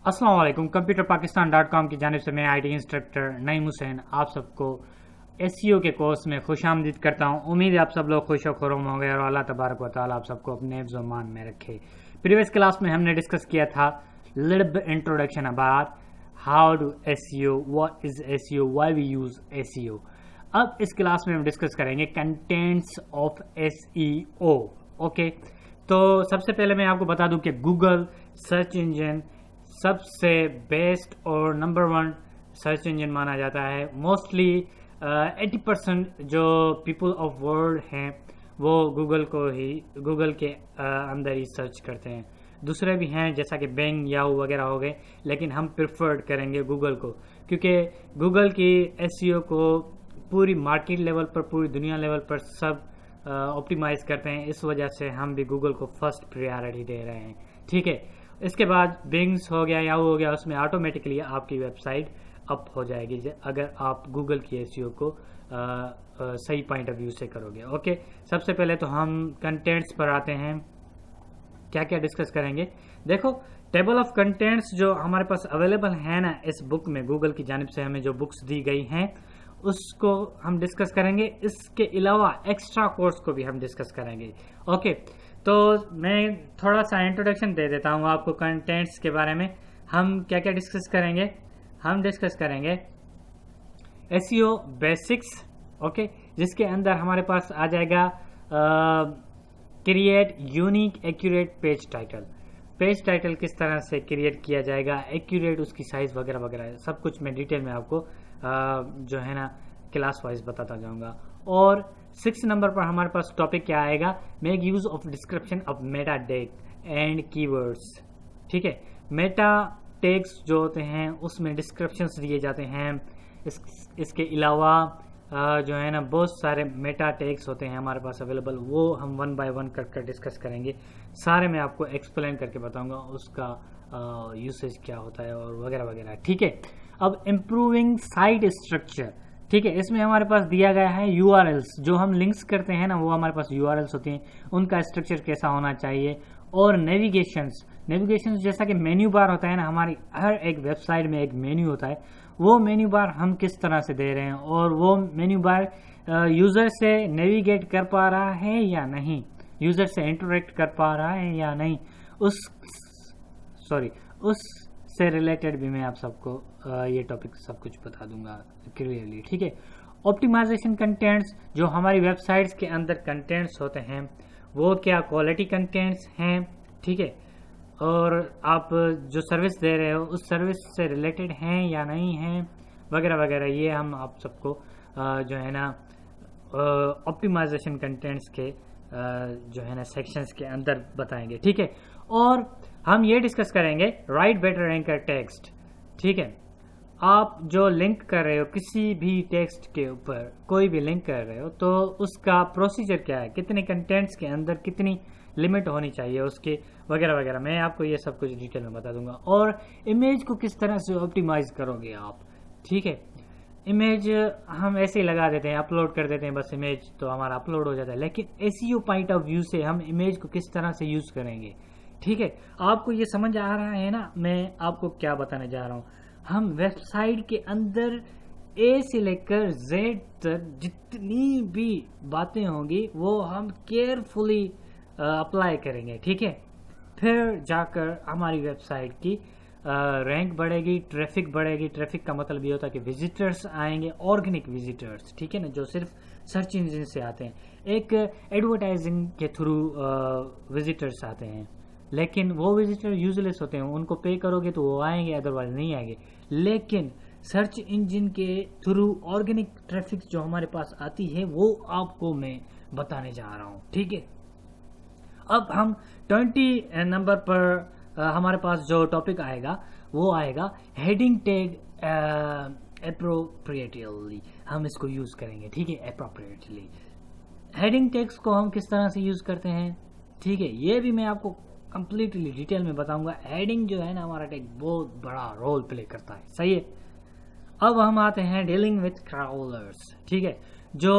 अस्सलाम वालेकुम। computerpakistan.com की जानिब से मैं आईटी इंस्ट्रक्टर नईम हुसैन आप सबको एसईओ के कोर्स में खुशामदीद करता हूं। उम्मीद है आप सब लोग खुश और खुर्म होंगे और अल्लाह तबारक व तआला आप सबको अपने हिफ्ज़ व मान में रखे। प्रीवियस क्लास में हमने डिस्कस किया था little bit introduction about how do SEO, what is SEO, why we use SEO. अब इस क्लास में हम डिस्कस करेंगे कंटेंट्स ऑफ एसईओ। ओके, तो सबसे पहले मैं आपको बता दूं कि गूगल सर्च इंजन सबसे बेस्ट और नंबर 1 सर्च इंजन माना जाता है। मोस्टली 80% जो पीपल ऑफ वर्ल्ड हैं वो गूगल के अंदर ही सर्च करते हैं। दूसरे भी हैं जैसा कि बेंग, याहू वगैरह हो गए, लेकिन हम प्रिफर्ड करेंगे गूगल को, क्योंकि गूगल की एसईओ को पूरी मार्केट लेवल पर, पूरी दुनिया लेवल पर सब ऑप्टिमाइज करते हैं। इस वजह से हम भी गूगल को फर्स्ट प्रायोरिटी दे रहे हैं। ठीक है, इसके बाद बिंग्स हो गया, याहू हो गया, उसमें ऑटोमेटिकली आपकी वेबसाइट अप हो जाएगी अगर आप गूगल की एसईओ को सही पॉइंट ऑफ व्यू से करोगे। ओके, सबसे पहले तो हम कंटेंट्स पर आते हैं। क्या क्या डिस्कस करेंगे, देखो टेबल ऑफ कंटेंट्स जो हमारे पास अवेलेबल है ना इस बुक में, गूगल की जानिब से हमें जो बुक्स दी गई हैं उसको हम डिस्कस करेंगे। इसके अलावा एक्स्ट्रा कोर्स को भी हम डिस्कस करेंगे। ओके, तो मैं थोड़ा सा इंट्रोडक्शन दे देता हूँ आपको कंटेंट्स के बारे में। हम क्या क्या डिस्कस करेंगे, हम डिस्कस करेंगे एसईओ बेसिक्स। ओके, जिसके अंदर हमारे पास आ जाएगा create unique accurate page title. Page title किस तरह से क्रिएट किया जाएगा, एक्यूरेट उसकी साइज वगैरह वगैरह, सब कुछ मैं डिटेल में आपको जो है ना क्लास वाइज बताता जाऊंगा। और 6 नंबर पर हमारे पास टॉपिक क्या आएगा, make use of description of Meta tag and keywords. ठीक है, मेटा टैग्स जो होते हैं उसमें डिस्क्रिप्शंस दिए जाते हैं। इसके अलावा जो है ना बहुत सारे मेटा टैग्स होते हैं हमारे पास अवेलेबल, वो हम 1 बाय 1 कर डिस्कस करेंगे। सारे मैं आपको एक्सप्लेन करके बताऊंगा उसका यूसेज क्या होता है और वगैरह वगैरह। ठीक है, अब इम्प्रूविंग साइट स्ट्रक्चर। ठीक है, इसमें हमारे पास दिया गया है यूआरएल्स, जो हम लिंक्स करते हैं ना वो हमारे पास यूआरएल्स होती हैं, उनका स्ट्रक्चर कैसा होना चाहिए। और नेविगेशंस जैसा कि मेन्यू बार होता है ना, हमारी हर एक वेबसाइट में एक मेन्यू होता है, वो मेन्यू बार हम किस तरह से दे रहे हैं और वो मेन्यू बार यूजर से नेविगेट कर पा रहा है या नहीं, यूजर से इंटरेक्ट कर पा रहा है या नहीं, उससे रिलेटेड भी मैं आप सबको ये टॉपिक सब कुछ बता दूंगा क्लियरली। ठीक है, ऑप्टिमाइजेशन कंटेंट्स, जो हमारी वेबसाइट्स के अंदर कंटेंट्स होते हैं वो क्या क्वालिटी कंटेंट्स हैं। ठीक है, और आप जो सर्विस दे रहे हो उस सर्विस से रिलेटेड हैं या नहीं हैं वगैरह वगैरह, ये हम आप सबको जो है ना ऑप्टिमाइजेशन कंटेंट्स के जो है ना सेक्शंस के अंदर बताएंगे। ठीक है, और हम ये डिस्कस करेंगे राइट बेटर एंकर टेक्स्ट। ठीक है, आप जो लिंक कर रहे हो किसी भी टेक्स्ट के ऊपर, कोई भी लिंक कर रहे हो तो उसका प्रोसीजर क्या है, कितने कंटेंट्स के अंदर कितनी लिमिट होनी चाहिए उसकी वगैरह वगैरह, मैं आपको ये सब कुछ डिटेल में बता दूंगा। और इमेज को किस तरह से ऑप्टिमाइज करोगे आप। ठीक है, इमेज हम ऐसे ही लगा देते हैं, अपलोड कर देते हैं बस, इमेज तो हमारा अपलोड हो जाता है, लेकिन एसईओ पॉइंट ऑफ व्यू से हम इमेज को किस तरह से यूज करेंगे। ठीक है, आपको ये समझ आ रहा है ना मैं आपको क्या बताने जा रहा हूँ। हम वेबसाइट के अंदर ए से लेकर जेड तक जितनी भी बातें होंगी वो हम केयरफुली अप्लाई करेंगे। ठीक है, फिर जाकर हमारी वेबसाइट की रैंक बढ़ेगी, ट्रैफिक बढ़ेगी। ट्रैफिक का मतलब ये होता है कि विजिटर्स आएंगे, ऑर्गेनिक विजिटर्स, ठीक है ना, जो सिर्फ सर्च इंजन से आते हैं। एक एडवर्टाइजिंग के थ्रू विजिटर्स आते हैं, लेकिन वो विजिटर यूजलेस होते हैं, उनको पे करोगे तो वो आएंगे, अदरवाइज नहीं आएंगे। लेकिन सर्च इंजन के थ्रू ऑर्गेनिक ट्रैफिक जो हमारे पास आती है वो आपको मैं बताने जा रहा हूँ। ठीक है, अब हम 20 नंबर पर हमारे पास जो टॉपिक आएगा वो आएगा हेडिंग टैग एप्रोप्रिएटली, हम इसको यूज करेंगे। ठीक है, एप्रोप्रिएटली हेडिंग टैग्स को हम किस तरह से यूज करते हैं। ठीक है, ये भी मैं आपको कंप्लीटली डिटेल में बताऊंगा। हेडिंग जो है ना हमारा टैग बहुत बड़ा रोल प्ले करता है। सही है, अब हम आते हैं डीलिंग विथ क्राउलर्स। ठीक है, जो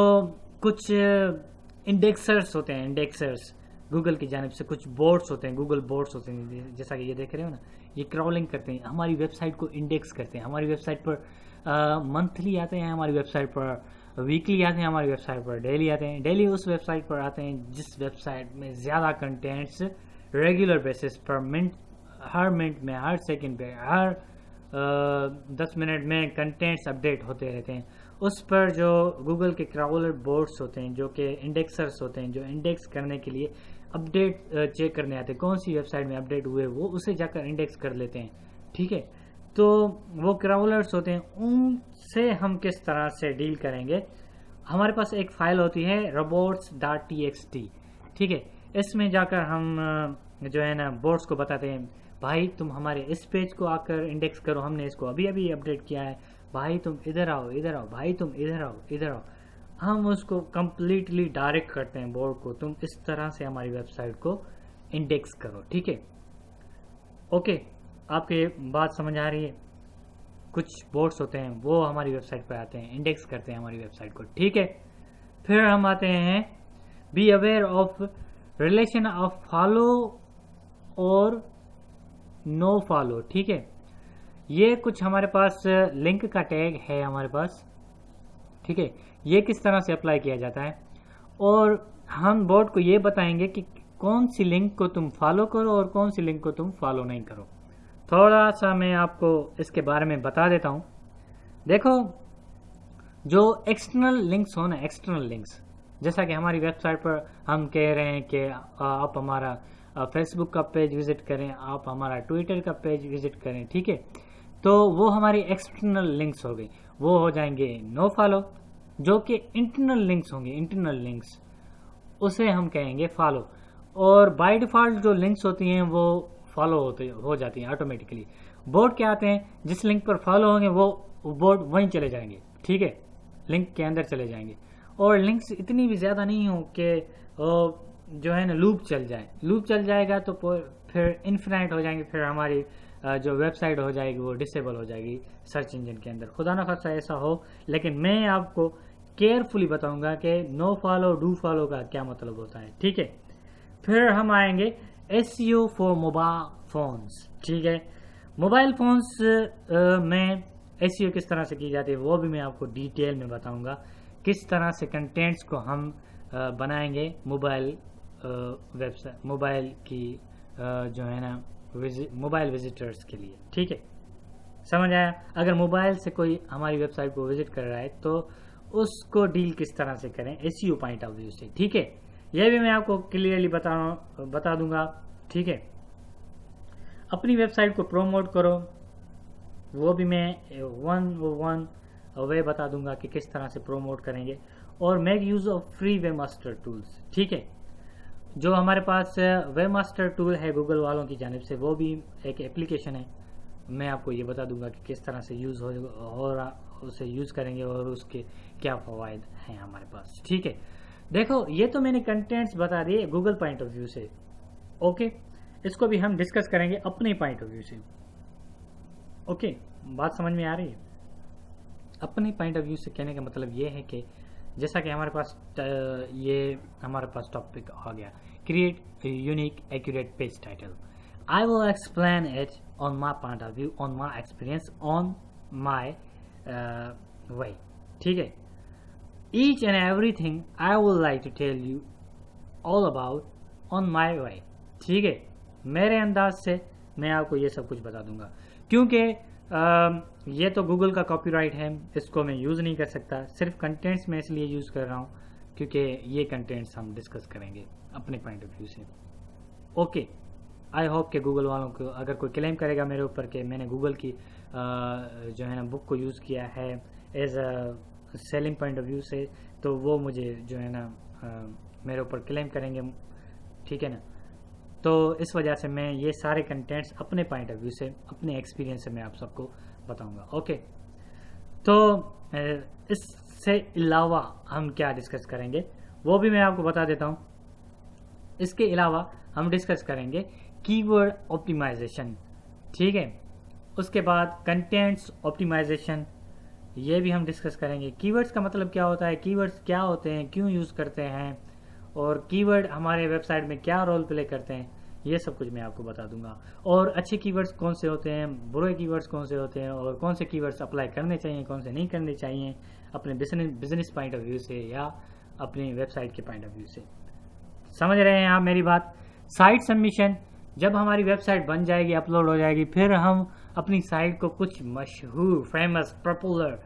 कुछ इंडेक्सर्स होते हैं, इंडेक्सर्स गूगल की जानिब से कुछ बोट्स होते हैं, गूगल बोट्स होते हैं, जैसा कि ये देख रहे हो ना, ये क्रॉलिंग करते हैं, हमारी वेबसाइट को इंडेक्स करते हैं। हमारी वेबसाइट पर मंथली आते हैं, हमारी वेबसाइट पर वीकली आते हैं, हमारी वेबसाइट पर डेली आते हैं। डेली उस वेबसाइट पर आते हैं जिस वेबसाइट में ज़्यादा कंटेंट्स रेगुलर बेसिस पर हर मिनट में, हर सेकंड पे, हर 10 मिनट में कंटेंट्स अपडेट होते रहते हैं। उस पर जो गूगल के क्राउलर बोर्ड्स होते हैं, जो कि इंडेक्सर्स होते हैं, जो इंडेक्स करने के लिए अपडेट चेक करने आते हैं, कौन सी वेबसाइट में अपडेट हुए, वो उसे जाकर इंडेक्स कर लेते हैं। ठीक है, तो वो क्राउलर्स होते हैं, उनसे हम किस तरह से डील करेंगे। हमारे पास एक फाइल होती है robots.txt। ठीक है, इसमें जाकर हम जो है ना बोर्ड्स को बताते हैं, भाई तुम हमारे इस पेज को आकर इंडेक्स करो, हमने इसको अभी अभी अपडेट किया है, भाई तुम इधर आओ, इधर आओ, भाई तुम इधर आओ, इधर आओ। हम उसको कंप्लीटली डायरेक्ट करते हैं बोर्ड को, तुम इस तरह से हमारी वेबसाइट को इंडेक्स करो। ठीक है, ओके, आपके बात समझ आ रही है। कुछ बोर्ड्स होते हैं वो हमारी वेबसाइट पर आते हैं, इंडेक्स करते हैं हमारी वेबसाइट को। ठीक है, फिर हम आते हैं be aware of relation of follow और नो फॉलो। ठीक है, ये कुछ हमारे पास लिंक का टैग है हमारे पास। ठीक है, ये किस तरह से अप्लाई किया जाता है, और हम बोर्ड को ये बताएंगे कि कौन सी लिंक को तुम फॉलो करो और कौन सी लिंक को तुम फॉलो नहीं करो। थोड़ा सा मैं आपको इसके बारे में बता देता हूँ। देखो, जो एक्सटर्नल लिंक्स हो ना, एक्सटर्नल लिंक्स, जैसा कि हमारी वेबसाइट पर हम कह रहे हैं कि आप हमारा फेसबुक का पेज विजिट करें, आप हमारा ट्विटर का पेज विजिट करें। ठीक है, तो वो हमारी एक्सटर्नल लिंक्स हो गई, वो हो जाएंगे नो फॉलो। जो कि इंटरनल लिंक्स होंगे, इंटरनल लिंक्स, उसे हम कहेंगे फॉलो। और बाय डिफॉल्ट जो लिंक्स होती हैं वो फॉलो हो जाती हैं ऑटोमेटिकली। बोर्ड क्या आते हैं, जिस लिंक पर फॉलो होंगे वो बोर्ड वहीं चले जाएंगे। ठीक है, लिंक के अंदर चले जाएंगे। और लिंक्स इतनी भी ज़्यादा नहीं हो कि जो है ना लूप चल जाए। लूप चल जाएगा तो फिर इन्फिनाइट हो जाएंगे, फिर हमारी जो वेबसाइट हो जाएगी वो डिसेबल हो जाएगी सर्च इंजन के अंदर। खुदा ना खास्ता ऐसा हो, लेकिन मैं आपको केयरफुली बताऊंगा कि नो फॉलो डू फॉलो का क्या मतलब होता है। ठीक है, फिर हम आएंगे SEO फॉर मोबाइल फोन्स। ठीक है, मोबाइल फोन्स में SEO किस तरह से की जाती है वो भी मैं आपको डिटेल में बताऊंगा। किस तरह से कंटेंट्स को हम बनाएंगे मोबाइल वेबसाइट, मोबाइल की जो है ना मोबाइल विजिटर्स के लिए। ठीक है, समझ आया। अगर मोबाइल से कोई हमारी वेबसाइट को विजिट कर रहा है तो उसको डील किस तरह से करें SEO पॉइंट ऑफ व्यू से। ठीक है, यह भी मैं आपको क्लियरली बता दूंगा। ठीक है, अपनी वेबसाइट को प्रोमोट करो, वो भी मैं वन वे बता दूंगा कि किस तरह से प्रोमोट करेंगे। और make use of free webmaster tools. ठीक है, जो हमारे पास वेबमास्टर टूल है गूगल वालों की जानिब से, वो भी एक एप्लीकेशन है। मैं आपको ये बता दूंगा कि किस तरह से यूज़ हो रहा, उसे यूज़ करेंगे और उसके क्या फ़वाइद हैं हमारे पास। ठीक है, देखो ये तो मैंने कंटेंट्स बता दिए गूगल पॉइंट ऑफ व्यू से। ओके, इसको भी हम डिस्कस करेंगे अपने पॉइंट ऑफ व्यू से। ओके, बात समझ में आ रही है। अपने पॉइंट ऑफ व्यू से कहने का मतलब ये है कि जैसा कि हमारे पास ये हमारे पास टॉपिक आ गया, create unique accurate page title. I will explain it on my point of view, on my experience, on my way. ठीक है, each and everything I would like to tell you all about on my way। ठीक है, मेरे अंदाज से मैं आपको ये सब कुछ बता दूंगा, क्योंकि ये तो गूगल का कॉपीराइट है, इसको मैं यूज़ नहीं कर सकता। सिर्फ कंटेंट्स में इसलिए यूज़ कर रहा हूँ क्योंकि ये कंटेंट्स हम डिस्कस करेंगे अपने पॉइंट ऑफ व्यू से। ओके, आई होप कि गूगल वालों को अगर कोई क्लेम करेगा मेरे ऊपर कि मैंने गूगल की जो है ना बुक को यूज़ किया है as a selling point of view से, तो वो मुझे जो है ना मेरे ऊपर क्लेम करेंगे। ठीक है ना, तो इस वजह से मैं ये सारे कंटेंट्स अपने पॉइंट ऑफ व्यू से, अपने एक्सपीरियंस से मैं आप सबको बताऊंगा। ओके, तो इससे अलावा हम क्या डिस्कस करेंगे वो भी मैं आपको बता देता हूँ। इसके अलावा हम डिस्कस करेंगे कीवर्ड ऑप्टिमाइजेशन। ठीक है, उसके बाद कंटेंट्स ऑप्टिमाइजेशन, ये भी हम डिस्कस करेंगे। कीवर्ड्स का मतलब क्या होता है, कीवर्ड्स क्या होते हैं, क्यों यूज़ करते हैं, और कीवर्ड हमारे वेबसाइट में क्या रोल प्ले करते हैं, ये सब कुछ मैं आपको बता दूंगा। और अच्छे कीवर्ड्स कौन से होते हैं, बुरे कीवर्ड्स कौन से होते हैं, और कौन से कीवर्ड्स अप्लाई करने चाहिए, कौन से नहीं करने चाहिए, अपने बिजनेस पॉइंट ऑफ व्यू से या अपनी वेबसाइट के पॉइंट ऑफ व्यू से। समझ रहे हैं आप मेरी बात? साइट सबमिशन, जब हमारी वेबसाइट बन जाएगी, अपलोड हो जाएगी, फिर हम अपनी साइट को कुछ मशहूर, फेमस, पॉपुलर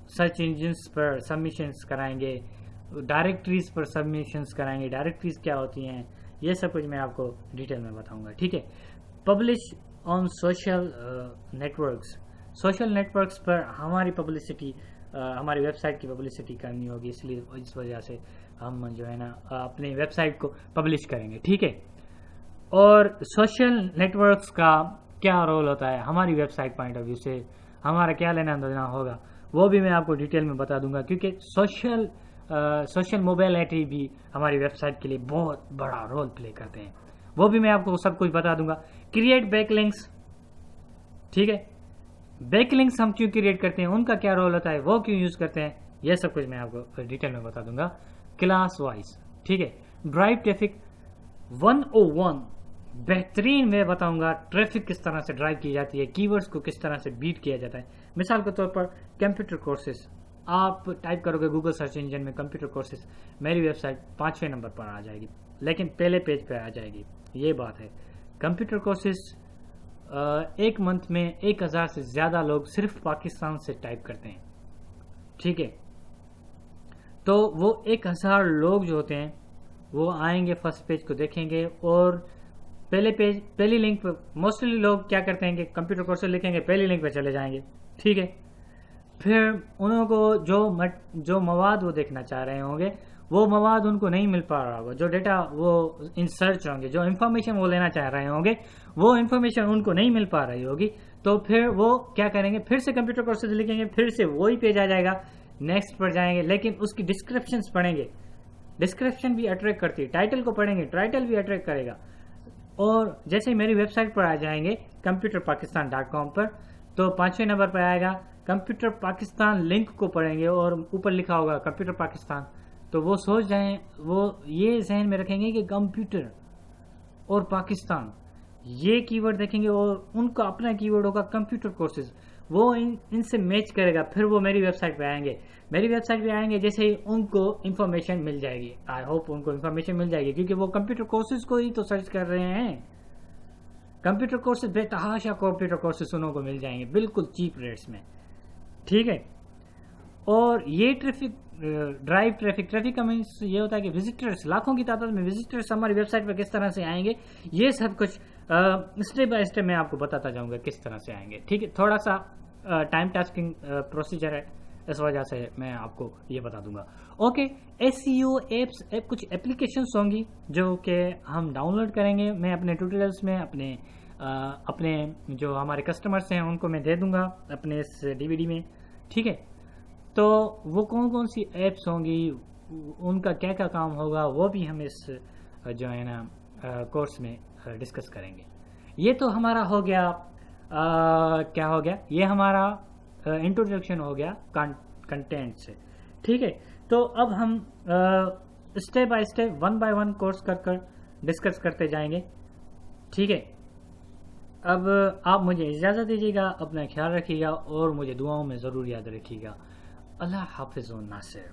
सर्च इंजिन्स पर सबमिशंस कराएंगे, डायरेक्टरीज पर सबमिशंस कराएंगे। डायरेक्टरीज क्या होती हैं, ये सब कुछ मैं आपको डिटेल में बताऊंगा, ठीक है। Publish on social networks, social networks पर हमारी पब्लिसिटी, हमारी वेबसाइट की पब्लिसिटी करनी होगी, इसलिए इस वजह से हम जो है ना अपनी वेबसाइट को पब्लिश करेंगे, ठीक है। और सोशल नेटवर्क्स का क्या रोल होता है हमारी वेबसाइट पॉइंट ऑफ व्यू से, हमारा क्या लेना देना होगा, वो भी मैं आपको डिटेल में बता दूंगा, क्योंकि सोशल मोबिलिटी भी हमारी वेबसाइट के लिए बहुत बड़ा रोल प्ले करते हैं, वो भी मैं आपको सब कुछ बता दूंगा। क्रिएट बैकलिंक्स, ठीक है, बैकलिंक्स हम क्यों क्रिएट करते हैं, उनका क्या रोल होता है, वो क्यों यूज करते हैं, ये सब कुछ मैं आपको डिटेल में बता दूंगा क्लास वाइज, ठीक है। ड्राइव ट्रैफिक 101 बेहतरीन मैं बताऊंगा ट्रैफिक किस तरह से ड्राइव की जाती है, कीवर्ड्स को किस तरह से बीट किया जाता है। मिसाल के तौर पर कंप्यूटर कोर्सेज, आप टाइप करोगे गूगल सर्च इंजन में कंप्यूटर कोर्सेज, मेरी वेबसाइट 5वें नंबर पर आ जाएगी, लेकिन पहले पेज पर आ जाएगी, ये बात है। कंप्यूटर कोर्सेज एक मंथ में 1000 से ज्यादा लोग सिर्फ पाकिस्तान से टाइप करते हैं, ठीक है। तो वो 1000 लोग जो होते हैं वो आएंगे, फर्स्ट पेज को देखेंगे और पहली लिंक पर मोस्टली लोग क्या करते हैं कि कंप्यूटर कोर्स लिखेंगे, पहली लिंक पे चले जाएंगे, ठीक है। फिर उनको जो मवाद वो देखना चाह रहे होंगे वो मवाद उनको नहीं मिल पा रहा होगा, जो डेटा वो इन सर्च होंगे, जो इन्फॉर्मेशन वो लेना चाह रहे होंगे वो इन्फॉर्मेशन उनको नहीं मिल पा रही होगी, तो फिर वो क्या करेंगे, फिर से कंप्यूटर कोर्सेज लिखेंगे, फिर से वही पेज आ जाएगा, नेक्स्ट पर जाएंगे, लेकिन उसकी डिस्क्रिप्शन पढ़ेंगे, डिस्क्रिप्शन भी अट्रैक्ट करती है, टाइटल को पढ़ेंगे, टाइटल भी अट्रैक्ट करेगा। और जैसे ही मेरी वेबसाइट पर आ जाएंगे computerpakistan.com पर, तो 5वें नंबर पर आएगा कंप्यूटर पाकिस्तान, लिंक को पढ़ेंगे और ऊपर लिखा होगा कंप्यूटर पाकिस्तान, तो वो सोच जाएं, वो ये जहन में रखेंगे कि कंप्यूटर और पाकिस्तान ये कीवर्ड देखेंगे और उनका अपना कीवर्ड होगा कंप्यूटर कोर्सेज, वो इनसे मैच करेगा, फिर वो मेरी वेबसाइट पे आएंगे। मेरी वेबसाइट पे आएंगे जैसे ही उनको इन्फॉर्मेशन मिल जाएगी, आई होप उनको इन्फॉर्मेशन मिल जाएगी, क्योंकि वो कंप्यूटर कोर्सेज को ही तो सर्च कर रहे हैं। कंप्यूटर कोर्सेज, बेतहाशा कंप्यूटर कोर्सेज उनको मिल जाएंगे बिल्कुल चीप रेट्स में, ठीक है। और ये ड्राइव ट्रैफिक का मीन्स ये होता है कि विजिटर्स, लाखों की तादाद में विजिटर्स हमारी वेबसाइट पर किस तरह से आएंगे, ये सब कुछ स्टेप बाय स्टेप मैं आपको बताता जाऊंगा किस तरह से आएंगे, ठीक है। थोड़ा सा टाइम टास्किंग प्रोसीजर है, इस वजह से मैं आपको ये बता दूंगा। ओके, SEO एप्स, कुछ एप्लीकेशंस होंगी जो कि हम डाउनलोड करेंगे, मैं अपने ट्यूटोरियल्स में अपने जो हमारे कस्टमर्स हैं उनको मैं दे दूंगा अपने इस DVD में, ठीक है। तो वो कौन कौन सी एप्स होंगी, उनका क्या क्या काम होगा, वो भी हम इस जो है ना कोर्स में डिस्कस करेंगे। ये तो हमारा हो गया, क्या हो गया, ये हमारा इंट्रोडक्शन हो गया कंटेंट से, ठीक है। तो अब हम step by step, 1 by 1 course कर डिस्कस करते जाएंगे, ठीक है। अब आप मुझे इजाज़त दीजिएगा, अपना ख्याल रखिएगा और मुझे दुआओं में ज़रूर याद रखिएगा। अल्लाह हाफिज़ व नासिर।